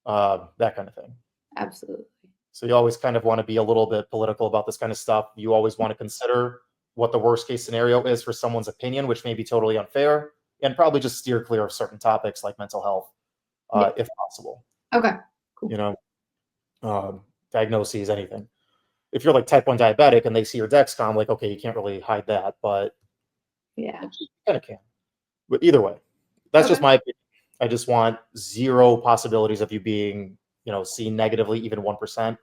that kind of thing. absolutely. So you always kind of want to be a little bit political about this kind of stuff. You always want to consider what the worst case scenario is for someone's opinion, which may be totally unfair, and probably just steer clear of certain topics like mental health, Yeah. if possible. Okay, You cool. know, diagnoses, anything. If you're like type 1 diabetic and they see your Dexcom, like, okay, you can't really hide that, but Yeah. you kind of can. But either way, that's just Okay. my opinion. I just want zero possibilities of you being, see negatively even 1%.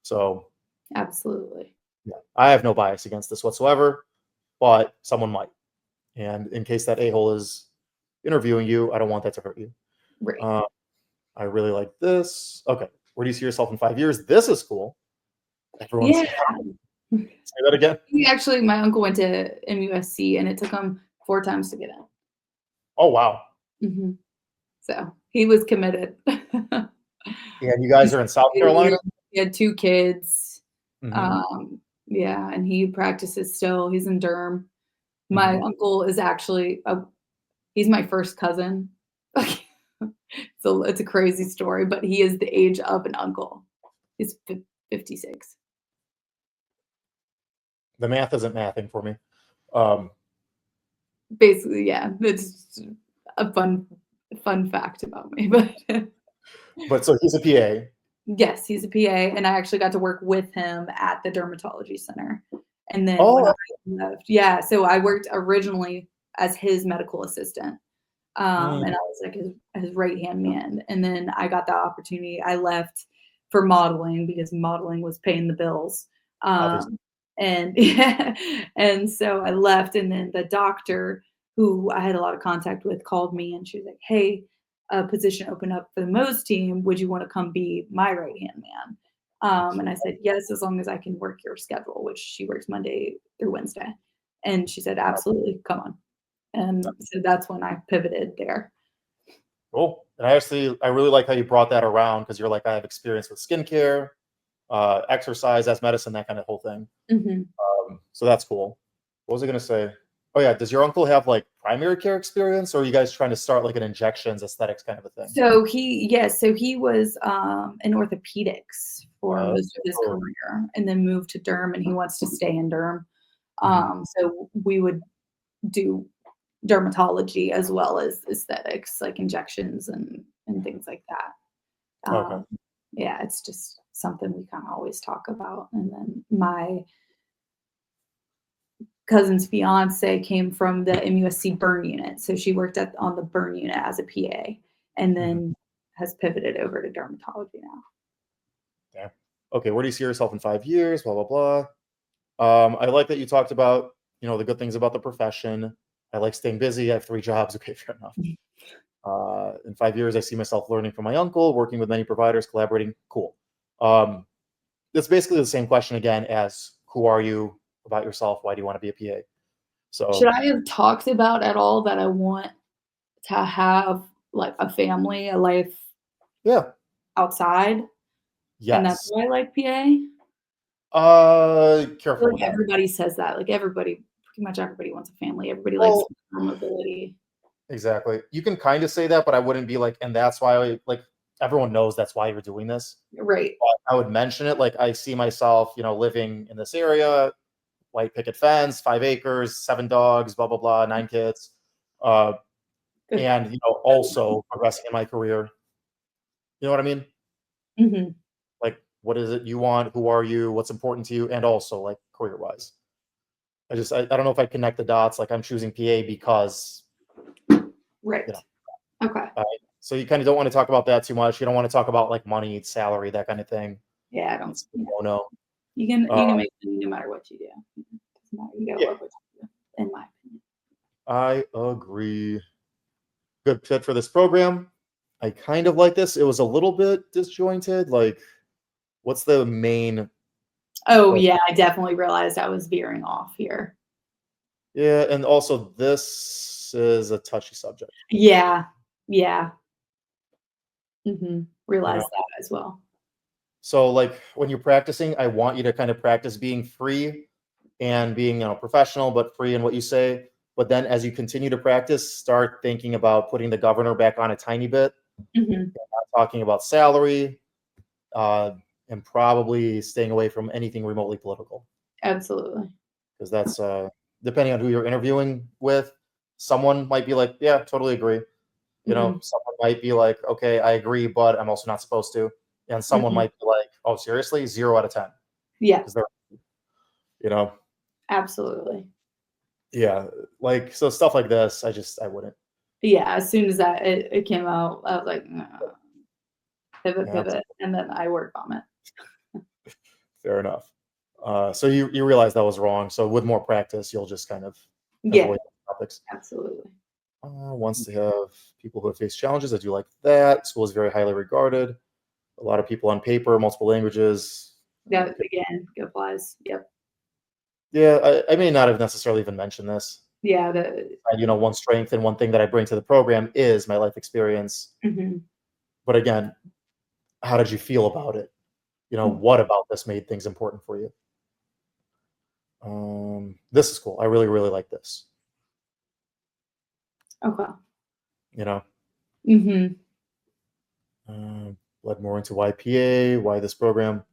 So Absolutely. yeah, I have no bias against this whatsoever, but someone might. And in case that a-hole is interviewing you, I don't want that to hurt you. Right. Uh, I really like this. Okay. Where do you see yourself in 5 years? This is cool. Everyone's Yeah. say that again. My uncle went to MUSC and it took him 4 times to get in. Oh, wow. Mhm. So, he was committed. And you guys He's are in South Carolina? he had 2 kids. Hmm. Yeah, and he practices still. He's in Durham. My Hmm. uncle is actually he's my first cousin. So, it's a crazy story, but he is the age of an uncle. He's 56. The math isn't mathing for me. Um, Basically, yeah, it's a fun fact about me, but but so he's a PA. yes, he's a PA, and I actually got to work with him at the dermatology center. And then when I Oh, left, yeah, so I worked originally as his medical assistant, mm, and I was like his right-hand man. And then I got the opportunity. I left for modeling because modeling was paying the bills. obviously. And yeah, and so I left, and then the doctor who I had a lot of contact with called me, and she was like, "Hey, a position opened up for the Mo's team. Would you want to come be my right-hand man?" And I said, "Yes, as long as I can work your schedule," which she works Monday through Wednesday. And she said, "Absolutely, come on." And so that's when I pivoted there. Cool. And I really like how you brought that around because you're like, I have experience with skincare, exercise as medicine, that kind of whole thing. Mhm. So that's cool. What was I going to say? Oh yeah, does your uncle have like primary care experience, or are you guys trying to start like an injections aesthetics kind of a thing? So he was, in orthopedics for Uh, most of his oh, career and then moved to Durham, and he wants to stay in Durham. mhm. So we would do dermatology as well as aesthetics, like injections and things like that. Okay. Yeah, it's just something we kinda always talk about. And then my cousin's fiance came from the MUSC burn unit, so she worked on the burn unit as a PA, and Mhm. then has pivoted over to dermatology now. Yeah. Okay. Where do you see yourself in 5 years? Blah blah blah. I like that you talked about the good things about the profession. I like staying busy. I have 3 jobs. Okay, fair enough. In 5 years, I see myself learning from my uncle, working with many providers, collaborating. Cool. Um, it's basically the same question again as who are you about yourself? Why do you want to be a PA? Should So I have talked about at all that I want to have, like, a family, a life yeah, outside, and that's yes. why I like PA? I Careful feel with like that. everybody says that, like, pretty much everybody wants a family, everybody likes Well, mobility. exactly. You can kind of say that, but I wouldn't be like, and that's why, like, everyone knows that's why you're doing this. Right. But I would mention it. Like, I see myself, living in this area, white picket fence, 5 acres, 7 dogs, blah, blah, blah, 9 kids. Uh, Good. and, also progressing in my career. You know what I mean? Mhm. Like, what is it you want? Who are you? What's important to you? And also, like, career wise. I don't know if I connect the dots. Like, I'm choosing PA because, you Right. know, Okay. uh, so you kind of don't want to talk about that too much. You don't want to talk about like money, salary, that kind of thing. Yeah, I don't It's no, no. you can make money no matter what you do. Doesn't matter, you gotta Yeah, love what you do, in my opinion. I agree. Good fit for this program. I kind of like this. It was a little bit disjointed. Like, what's the main? Oh, Like, yeah, I definitely realized I was veering off here. yeah, and also this is a touchy subject. Yeah, yeah, You know, realized that as well. so like when you're practicing, I want you to kind of practice being free and being professional, but free in what you say. But then as you continue to practice, start thinking about putting the governor back on a tiny bit, Mhm, talking about salary, uh, and probably staying away from anything remotely political. absolutely. Because that's depending on who you're interviewing with, someone might be like, yeah, totally agree. Mhm, Someone might be like, okay, I agree, but I'm also not supposed to. And someone mhm. might be like, oh, seriously, 0 out of 10. Yeah, Because they're, you know, absolutely. yeah, like so stuff like this, I wouldn't. Yeah, as soon as that it came out, I was like, "Nah." pivot, Yeah, pivot, and then I work on it. fair enough. So you realize that was wrong. So with more practice, you'll just kind of Yeah, avoid topics. absolutely. Wants to have people who have faced challenges. I do like that. School is very highly regarded. A lot of people on paper, multiple languages. That Okay. again, go flies. Yep. Yeah, I may not have necessarily even mentioned this. Yeah, the One strength and one thing that I bring to the program is my life experience. mhm. But again, how did you feel about it? What about this made things important for you? This is cool. I really, really like this. Okay. You know, Mhm. led more into YPA, why this program.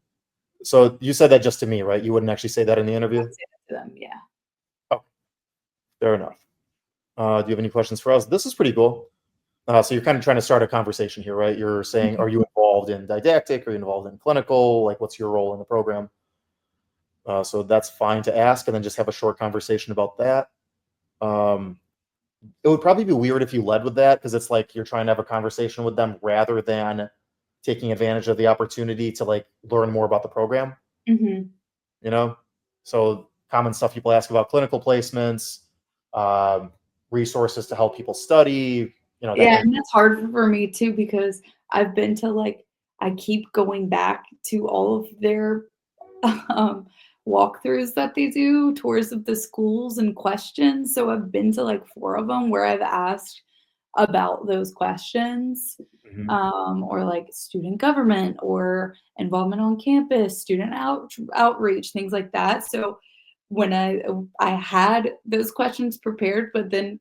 So you said that just to me, right? You wouldn't actually say that in the interview? I'd say that to them, yeah. Oh, fair enough. Do you have any questions for us? This is pretty cool. So you're kind of trying to start a conversation here, right? You're saying, Mhm. are you involved in didactic? Are you involved in clinical? Like, what's your role in the program? So that's fine to ask, and then just have a short conversation about that. Um, it would probably be weird if you led with that because it's like you're trying to have a conversation with them rather than taking advantage of the opportunity to like learn more about the program. Mhm. You know, so common stuff people ask about clinical placements, um, resources to help people study. That Yeah, kind of. and that's hard for me too because I've been to, like I keep going back to all of their, um, walkthroughs that they do, tours of the schools and questions, so I've been to, like, 4 of them where I've asked about those questions, Mhm. or, like, student government or involvement on campus, student outreach, things like that, so when I had those questions prepared, but then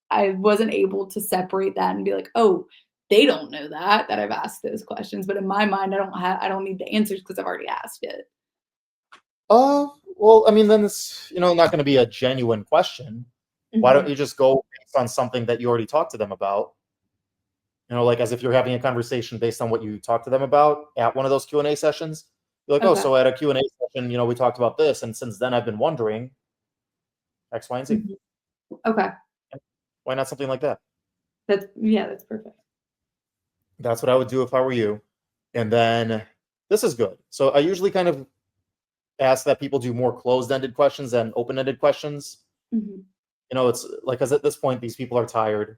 I wasn't able to separate that and be like, "Oh, they don't know that I've asked those questions." But in my mind, I don't need the answers because 'cause I've already asked it. Well, I mean, then it's not going to be a genuine question. Why don't Mhm. you just go based on something that you already talked to them about? Like as if you're having a conversation based on what you talked to them about at one of those Q&A sessions. You're like, oh, Okay. so at a Q&A session, we talked about this, and since then I've been wondering X, Y, and Z. Mhm. Okay. Why not something like that? That's perfect. That's what I would do if I were you. And then this is good. So I usually kind of ask that people do more closed-ended questions than open-ended questions. Mhm. It's like, because at this point, these people are tired.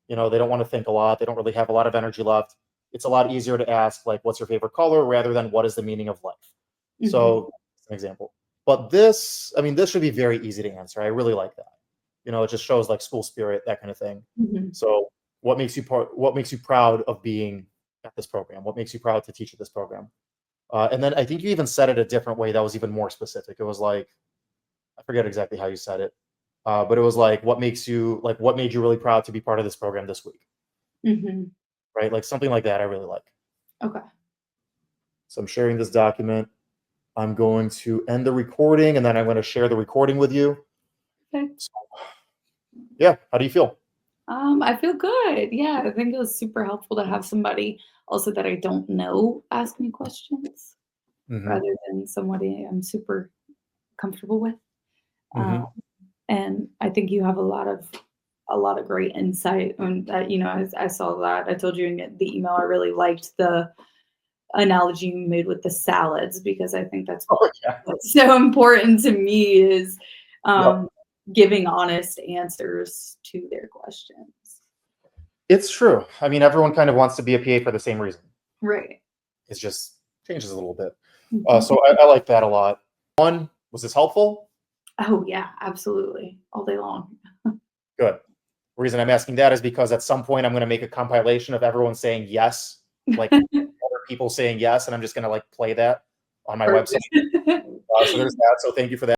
They don't want to think a lot. They don't really have a lot of energy left. It's a lot easier to ask, like, what's your favorite color rather than what is the meaning of life? Mhm. So, an example. But this, I mean, this should be very easy to answer. I really like that. It just shows like school spirit, that kind of thing. Mhm. So, what makes you proud of being at this program? What makes you proud to teach at this program? And then I think you even said it a different way that was even more specific. It was like, I forget exactly how you said it, but it was like, what made you really proud to be part of this program this week? Mhm. Right? Like something like that I really like. Okay. So I'm sharing this document. I'm going to end the recording and then I'm going to share the recording with you. Okay. So, yeah, how do you feel? I feel good. Yeah, I think it was super helpful to have somebody also that I don't know ask me questions Hmm. rather than somebody I'm super comfortable with. Um, Hmm. and I think you have a lot of great insight on that. I saw that. I told you in the email I really liked the analogy you made with the salads because I think that's Oh, yeah. what's so important to me is Yep. um, giving honest answers to their questions. It's true. I mean, everyone kind of wants to be a PA for the same reason. Right. It just changes a little bit. Mhm. So I like that a lot. One, was this helpful? Oh yeah, absolutely. All day long. Good. The reason I'm asking that is because at some point I'm going to make a compilation of everyone saying yes, like other people saying yes, and I'm just going to like play that on my website. Perfect. So there's that. So thank you for that.